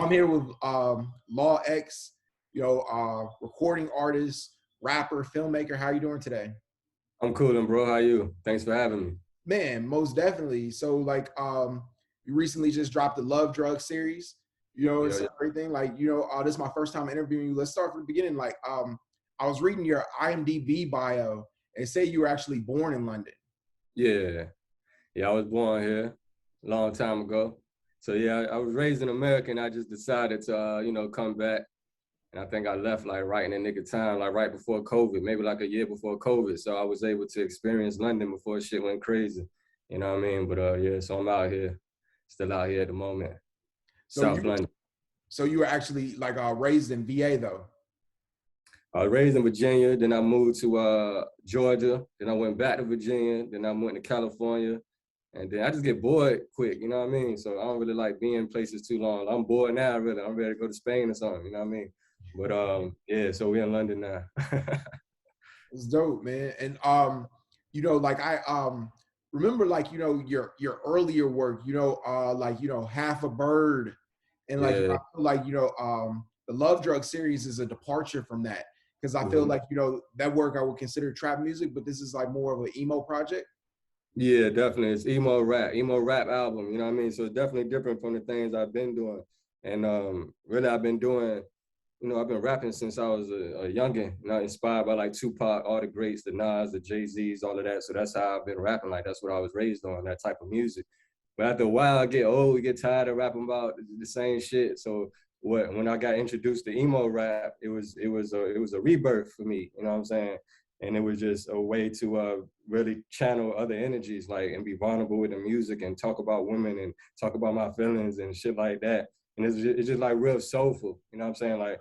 I'm here with Law X, recording artist, rapper, filmmaker. How you doing today? I'm coolin', bro. How you? Thanks for having me. Man, most definitely. So you recently just dropped the Love Drug series, and Yeah, stuff, everything. This is my first time interviewing you. Let's start from the beginning. I was reading your IMDb bio and say you were actually born in London. yeah, yeah. I was born here a long time ago. So yeah, I was raised in America, and I just decided to, come back. And I think I left like right in the nick of time, like right before COVID, maybe like a year before COVID. So I was able to experience London before shit went crazy. You know what I mean? But yeah, so I'm out here, still out here at the moment, So South you, London. so you were actually raised in VA though. I was raised in Virginia, then I moved to Georgia, then I went back to Virginia, then I went to California, and then I just get bored quick, you know what I mean? So I don't really like being in places too long. I'm bored now, really. I'm ready to go to Spain or something, you know what I mean? But yeah, so we're in London now. It's dope, man. And I remember your earlier work, Half a Bird, and Yeah. I feel the Love Drug series is a departure from that because I feel Mhm. that work I would consider trap music, but this is like more of an emo project. Yeah, definitely. It's emo rap album, you know what I mean? So it's definitely different from the things I've been doing. And really I've been doing, I've been rapping since I was a youngin', inspired by like Tupac, all the greats, the Nas, the Jay-Z's, all of that. So that's how I've been rapping. Like that's what I was raised on, that type of music. But after a while, I get old, we get tired of rapping about the same shit. So when I got introduced to emo rap, it was a rebirth for me. You know what I'm saying? And it was just a way to really channel other energies, like and be vulnerable with the music and talk about women and talk about my feelings and shit like that. And it's just like real soulful. You know what I'm saying? Like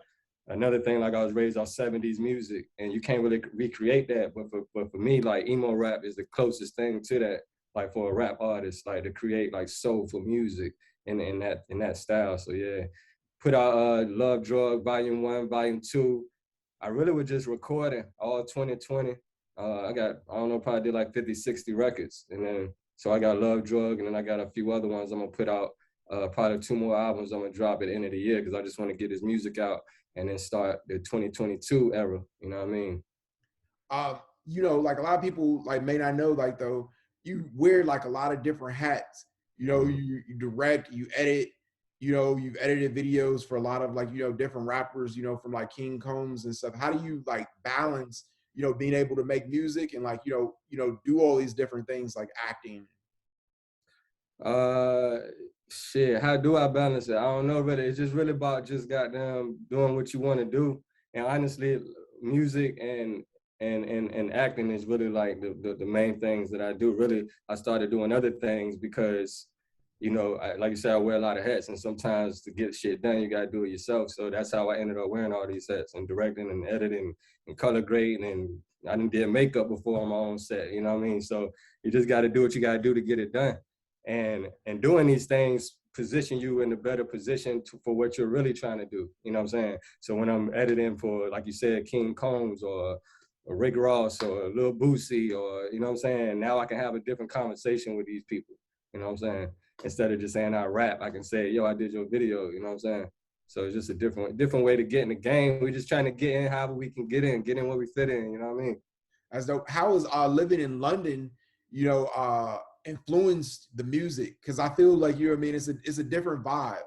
another thing, like I was raised on 70s music, and you can't really recreate that. But for me, like emo rap is the closest thing to that. Like for a rap artist, like to create like soulful music in that style. So yeah, put out Love Drug Volume 1, Volume 2. I really was just recording all 2020. I don't know, probably did like 50, 60 records. And then, so I got Love Drug, and then I got a few other ones I'm gonna put out, probably 2 more albums I'm gonna drop at the end of the year, because I just wanna get this music out and then start the 2022 era, you know what I mean? Like a lot of people may not know, though, you wear like a lot of different hats. Mhm. You direct, you edit, you've edited videos for a lot of different rappers, from like King Combs and stuff. How do you balance, being able to make music and do all these different things like acting? Uh, Shit. How do I balance it? I don't know. Really, it's just really about just goddamn doing what you want to do. And honestly, music and acting is really like the main things that I do. Really, I started doing other things because, like you said, I wear a lot of hats, and sometimes to get shit done, you gotta do it yourself. So that's how I ended up wearing all these hats and directing and editing and color grading, and I did makeup before on my own set. You know what I mean? So you just got to do what you got to do to get it done, and doing these things position you in a better position for what you're really trying to do. You know what I'm saying? So when I'm editing for, like you said, King Combs or Rick Ross or Lil Boosie, or, you know what I'm saying? Now I can have a different conversation with these people. You know what I'm saying? Instead of just saying I rap, I can say, yo, I did your video. You know what I'm saying? So it's just a different way to get in the game. We're just trying to get in however we can get in where we fit in. You know what I mean? As though, how is living in London, influenced the music? Because I feel like, what I mean, it's a different vibe,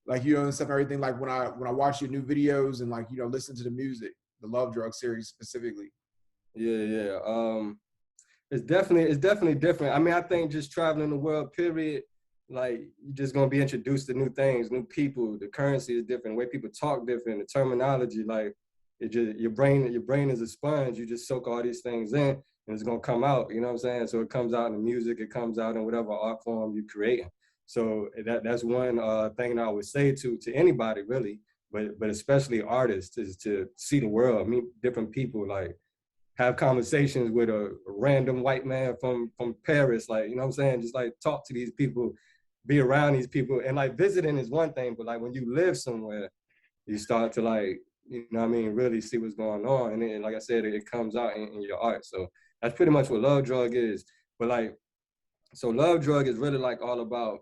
and stuff, everything. Like when I watch your new videos and listen to the music, the Love Drug series specifically. Yeah, yeah. It's definitely different. I mean, I think just traveling the world, period, like you're just gonna be introduced to new things, new people. The currency is different, the way people talk different, the terminology, like it just your brain is a sponge. You just soak all these things in and it's gonna come out, you know what I'm saying? So it comes out in the music, it comes out in whatever art form you're creating. So that's one thing that I would say to anybody really, but especially artists, is to see the world, meet different people, like have conversations with a random white man from Paris, like, you know what I'm saying? Just like talk to these people, be around these people. And like visiting is one thing, but like when you live somewhere, you start to like, you know what I mean, really see what's going on. And then, like I said, it comes out in your art. So that's pretty much what Love Drug is. But like, so Love Drug is really like all about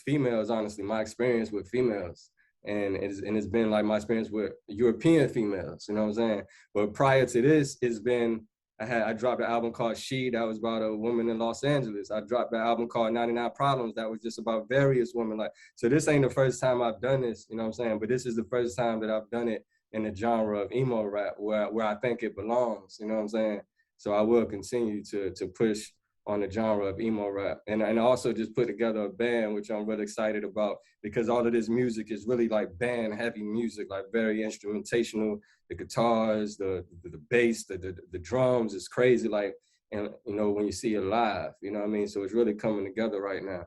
females, honestly, my experience with females. And it's been like my experience with European females, you know what I'm saying? But prior to this, it's been, I dropped an album called She, that was about a woman in Los Angeles. I dropped an album called 99 Problems, that was just about various women. Like, so this ain't the first time I've done this, you know what I'm saying? But this is the first time that I've done it in the genre of emo rap where I think it belongs, you know what I'm saying? So I will continue to push on the genre of emo rap. And also just put together a band, which I'm really excited about, because all of this music is really like band heavy music, like very instrumentational. The guitars, the bass, the drums is crazy. Like, and you know, when you see it live, you know what I mean? So it's really coming together right now.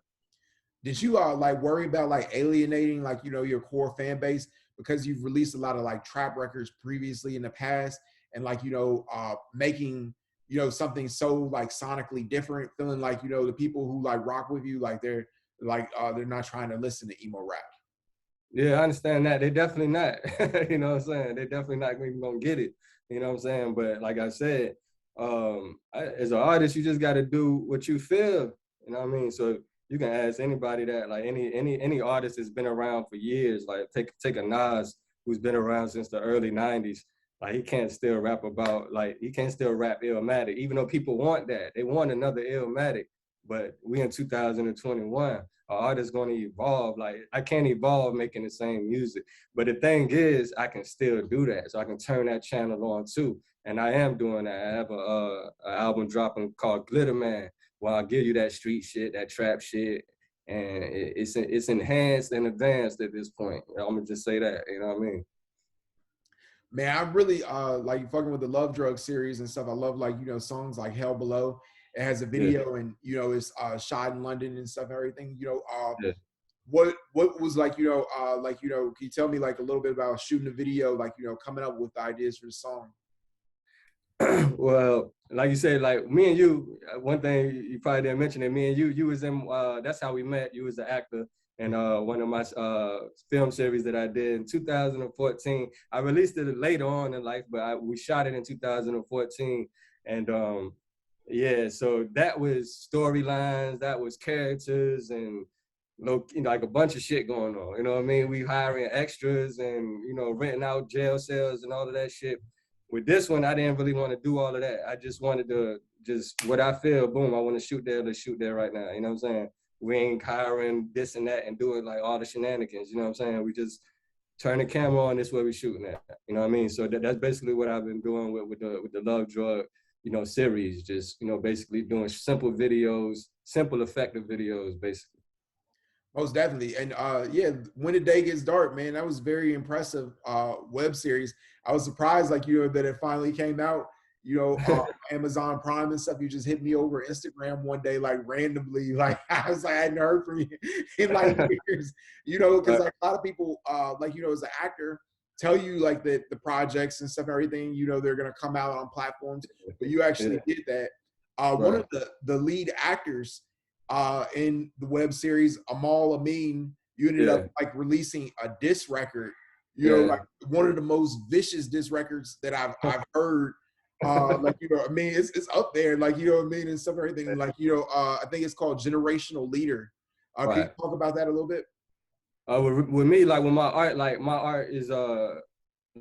Did you like worry about like alienating like, you know, your core fan base because you've released a lot of like trap records previously in the past, and like, you know, making, you know, something so like sonically different, feeling like, you know, the people who like rock with you, like they're not trying to listen to emo rap? Yeah, I understand that. They definitely not. You know what I'm saying? They definitely not even gonna get it. You know what I'm saying? But like I said, as an artist, you just gotta do what you feel. You know what I mean? So you can ask anybody that, like any artist that's been around for years, like take a Nas who's been around since the early 90s. Like he can't still rap about, like he can't still rap Illmatic, even though people want that. They want another Illmatic. But we in 2021, an artist going to evolve. Like I can't evolve making the same music, but the thing is, I can still do that. So I can turn that channel on too, and I am doing that. I have a album dropping called Glitter Man, where I give you that street shit, that trap shit, and it's enhanced and advanced at this point. I'm gonna just say that. You know what I mean? Man, I really like fucking with the Love Drug series and stuff. I love like, you know, songs like Hell Below. It has a video, and you know it's shot in London and stuff and everything. You know, Yeah. what was like, you know, like, you know, can you tell me like a little bit about shooting a video, like, you know, coming up with the ideas for the song? Well, like you said, like me and you, one thing you probably didn't mention that me and you was in, that's how we met. You was an actor in one of my film series that I did in 2014. I released it later on in life, but we shot it in 2014. And yeah, so that was storylines, that was characters, and you know, like a bunch of shit going on. You know what I mean? We hiring extras and, you know, renting out jail cells and all of that shit. With this one, I didn't really want to do all of that. I just wanted to just what I feel, boom, I want to shoot there, let's shoot there right now. You know what I'm saying? We ain't hiring this and that and doing like all the shenanigans. You know what I'm saying? We just turn the camera on, this where we shooting at. You know what I mean? So that's basically what I've been doing with the Love Drug, you know, series. Just, you know, basically doing simple videos, simple effective videos, basically. Most definitely. And yeah, When the Day Gets Dark, man, that was very impressive web series. I was surprised, like, you know, that it finally came out, you know, Amazon Prime and stuff. You just hit me over Instagram one day, like randomly. Like, I was like, I hadn't heard from you in like years, you know, because like a lot of people, like, you know, as an actor, tell you like the projects and stuff, and everything, you know, they're going to come out on platforms, but you actually did that. One of the lead actors in the web series, Amal Amin, you ended up like releasing a diss record, you know, like one of the most vicious diss records that I've heard. Like, you know, I mean, it's up there, like, you know what I mean, and stuff, everything. Like, you know, I think it's called Generational Leader. Can you talk about that a little bit? With me, like with my art is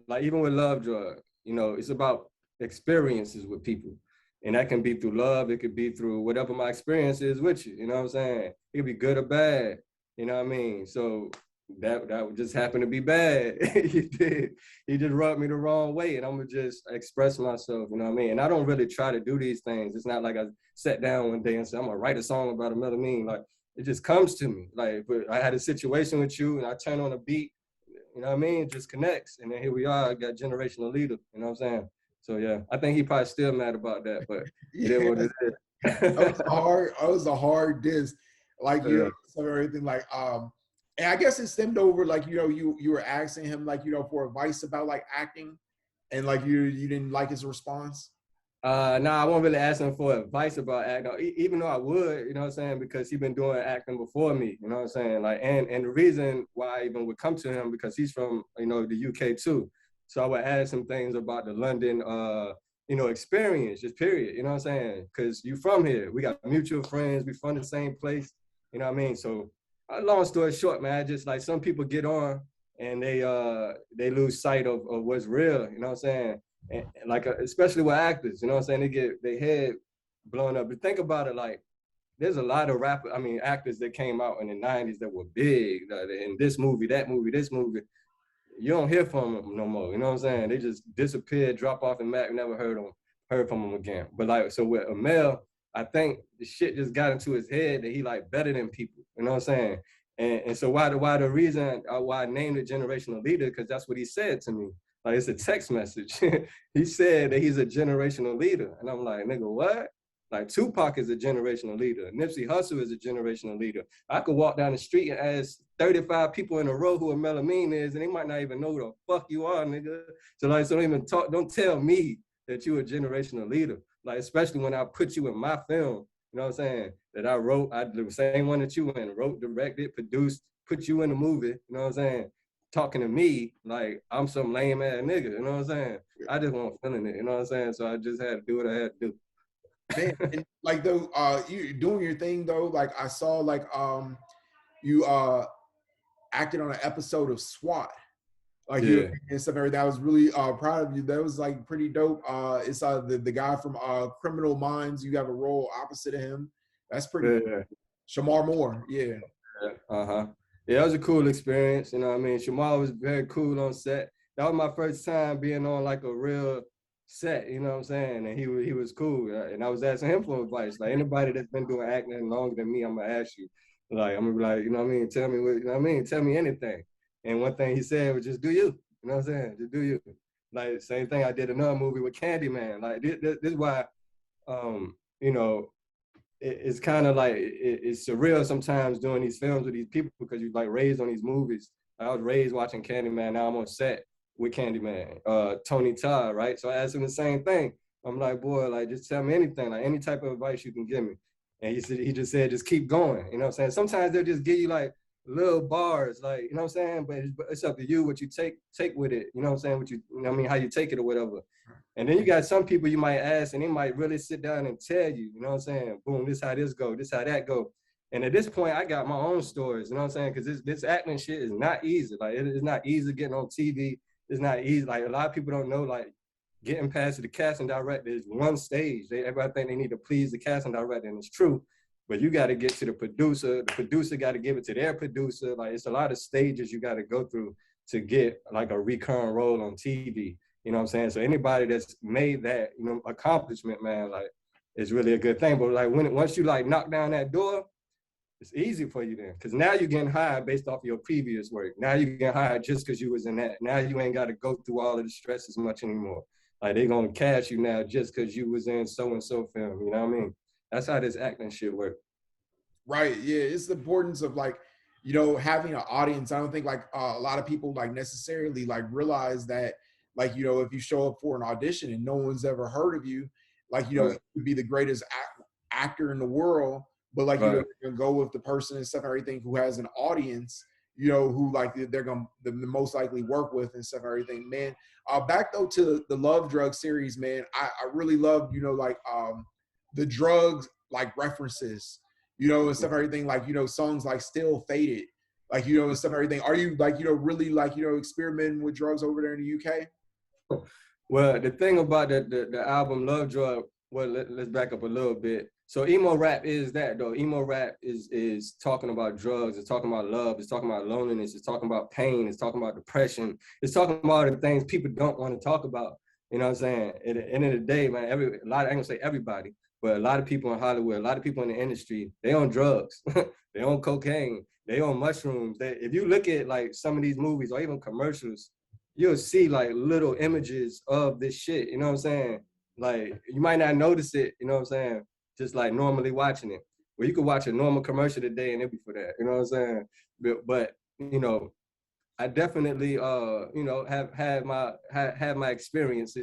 like even with Love Drug, you know, it's about experiences with people. And that can be through love, it could be through whatever my experience is with you, you know what I'm saying? It could be good or bad, you know what I mean? So that just happened to be bad. He just rubbed me the wrong way, and I'm gonna just express myself, you know what I mean? And I don't really try to do these things. It's not like I sat down one day and said, I'm gonna write a song about a Mean. Like, it just comes to me. Like, but I had a situation with you and I turn on a beat, you know what I mean? It just connects. And then here we are, I got Generational Leader, you know what I'm saying? So yeah, I think he probably still mad about that, but it is what it is. That was a hard diss. Like, you know, so everything like and I guess it stemmed over like, you know, you were asking him like, you know, for advice about like acting, and like you didn't like his response. I won't really ask him for advice about acting, even though I would, you know what I'm saying, because he's been doing acting before me, you know what I'm saying? Like, and the reason why I even would come to him, because he's from, you know, the UK too. So I would ask him things about the London, you know, experience, just period, you know what I'm saying? Because you from here, we got mutual friends, we from the same place, you know what I mean? So long story short, man, I just like some people get on and they lose sight of what's real, you know what I'm saying? And like especially with actors, you know what I'm saying? They get their head blown up. But think about it, like there's a lot of actors that came out in the 90s that were big, in this movie, that movie, this movie. You don't hear from them no more, you know what I'm saying? They just disappeared, drop off, and Mac never heard from them again. But like, so with Amel, I think the shit just got into his head that he like better than people, you know what I'm saying? And so why the reason why I named it Generational Leader, because that's what he said to me. Like, it's a text message. He said that he's a generational leader. And I'm like, nigga, what? Like, Tupac is a generational leader. Nipsey Hussle is a generational leader. I could walk down the street and ask 35 people in a row who a Melamine is, and they might not even know who the fuck you are, nigga. So like, so don't even talk, don't tell me that you a generational leader. Like, especially when I put you in my film, you know what I'm saying? That I wrote, the same one that you in, wrote, directed, produced, put you in the movie, you know what I'm saying? Talking to me like I'm some lame ass nigga, you know what I'm saying? I just want feeling it, you know what I'm saying? So I just had to do what I had to do. Man, and like though, you doing your thing though. Like I saw, like you acted on an episode of SWAT. Like Yeah. and stuff, everything. I was really proud of you. That was like pretty dope. It's the guy from Criminal Minds. You have a role opposite of him. That's pretty cool. Shamar Moore, yeah. Yeah, it was a cool experience. You know what I mean? Shamar was very cool on set. That was my first time being on like a real set, you know what I'm saying? And he was cool. And I was asking him for advice. Like, anybody that's been doing acting longer than me, I'm gonna ask you. Like, I'm gonna be like, you know what I mean? Tell me what, you know what I mean? Tell me anything. And one thing he said was just do you. You know what I'm saying? Just do you. Like, same thing I did another movie with Candyman. Like, this is why, you know, it's kind of like, it's surreal sometimes doing these films with these people because you like raised on these movies. I was raised watching Candyman. Now I'm on set with Candyman, Tony Todd, right? So I asked him the same thing. I'm like, boy, like, just tell me anything, like any type of advice you can give me. And he just said, just keep going. You know what I'm saying? Sometimes they'll just give you like little bars, like, you know what I'm saying? But it's up to you what you take with it. You know what I'm saying? What you know what I mean? How you take it or whatever. And then you got some people you might ask and they might really sit down and tell you, you know what I'm saying? Boom, this how this go, this how that go. And at this point, I got my own stories, you know what I'm saying? Because this acting shit is not easy. Like, it's not easy getting on TV. It's not easy. Like, a lot of people don't know, like, getting past the casting director is one stage. Everybody think they need to please the casting director, and it's true. But you got to get to the producer. The producer got to give it to their producer. Like, it's a lot of stages you got to go through to get like a recurring role on TV. You know what I'm saying? So anybody that's made that, you know, accomplishment, man, like, it's really a good thing. But like, once you like knock down that door, it's easy for you then, because now you're getting hired based off of your previous work. Now you get hired just because you was in that. Now you ain't got to go through all of the stress as much anymore. Like, they're gonna cash you now just because you was in so and so film. You know what I mean? That's how this acting shit work. Right. Yeah. It's the importance of like, you know, having an audience. I don't think like a lot of people like necessarily like realize that, like, you know, if you show up for an audition and no one's ever heard of you, like, you know, you could be the greatest actor in the world, but like, you know, you're gonna go with the person and stuff and everything who has an audience, you know, who like they're gonna the most likely work with and stuff and everything. Man, back though to the Love Drug series, man, I really love, you know, like the drugs like references, you know, and stuff and everything, like, you know, songs like Still Faded, like, you know, and stuff and everything. Are you like, you know, really like, you know, experimenting with drugs over there in the UK? Well, the thing about the album Love Drug, well, let's back up a little bit. So emo rap is that though. Emo rap is talking about drugs, it's talking about love, it's talking about loneliness, it's talking about pain, it's talking about depression, it's talking about the things people don't want to talk about. You know what I'm saying? At the end of the day, man, I ain't gonna say everybody, but a lot of people in Hollywood, a lot of people in the industry, they on drugs, they on cocaine, they on mushrooms. If you look at like some of these movies or even commercials, you'll see like little images of this shit, you know what I'm saying? Like, you might not notice it, you know what I'm saying? Just like normally watching it. Well, you could watch a normal commercial today and it'd be for that, you know what I'm saying? But you know, I definitely, you know, have had my experiences.